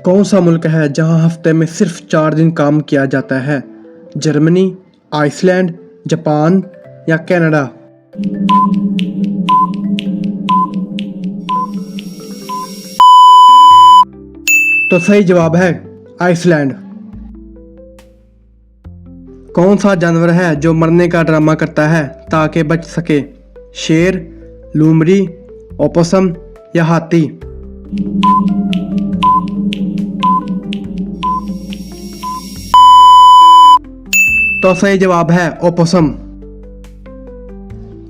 कौन सा मुल्क है जहां हफ्ते में सिर्फ 4 दिन काम किया जाता है? जर्मनी, आइसलैंड, जापान या कनाडा? तो सही जवाब है आइसलैंड। कौन सा जानवर है जो मरने का ड्रामा करता है ताकि बच सके? शेर, लूमड़ी, ओपोसम या हाथी? तो सही जवाब है ओपोसम।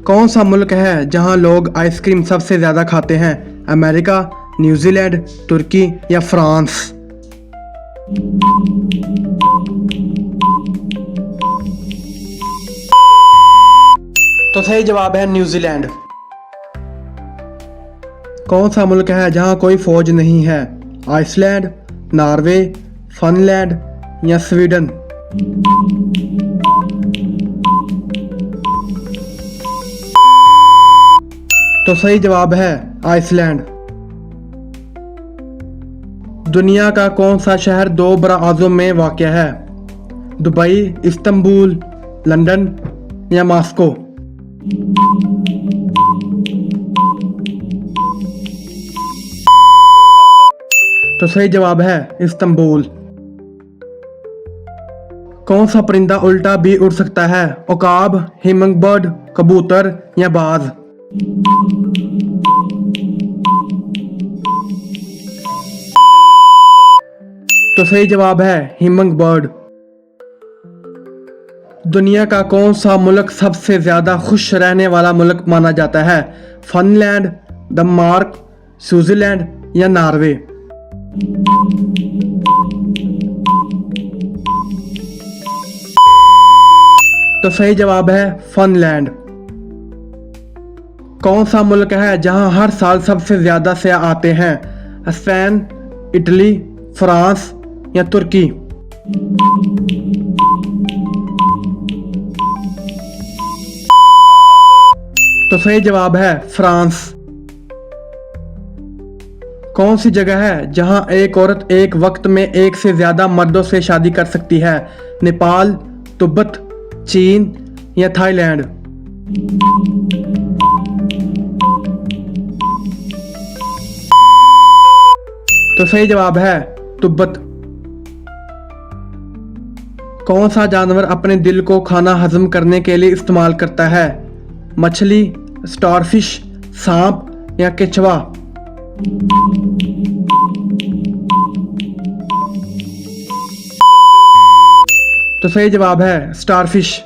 कौन सा मुल्क है जहां लोग आइसक्रीम सबसे ज्यादा खाते हैं? अमेरिका, न्यूजीलैंड, तुर्की या फ्रांस? तो सही जवाब है न्यूजीलैंड। कौन सा मुल्क है जहां कोई फौज नहीं है? आइसलैंड, नॉर्वे, फिनलैंड या स्वीडन? तो सही जवाब है आइसलैंड। दुनिया का कौन सा शहर 2 बराआज़म में वाक़ है? दुबई, इस्तांबुल, लंदन या मॉस्को? तो सही जवाब है इस्तांबुल। कौन सा परिंदा उल्टा भी उड़ सकता है? उकाब, हिमंगबर्ड, कबूतर या बाज? तो सही जवाब है हिमंगबर्ड। दुनिया का कौन सा मुल्क सबसे ज्यादा खुश रहने वाला मुल्क माना जाता है? फिनलैंड, डेनमार्क, स्विट्जरलैंड या नॉर्वे? तो सही जवाब है फिनलैंड। कौन सा मुल्क है जहां हर साल सबसे ज्यादा सयाह आते हैं? स्पेन, इटली, फ्रांस या तुर्की? तो सही जवाब है फ्रांस। कौन सी जगह है जहां एक औरत एक वक्त में एक से ज्यादा मर्दों से शादी कर सकती है? नेपाल, तिब्बत, चीन या थाईलैंड? तो सही जवाब है तिब्बत। कौन सा जानवर अपने दिल को खाना हजम करने के लिए इस्तेमाल करता है? मछली, स्टारफिश, सांप या केचुआ? तो सही जवाब है स्टारफिश।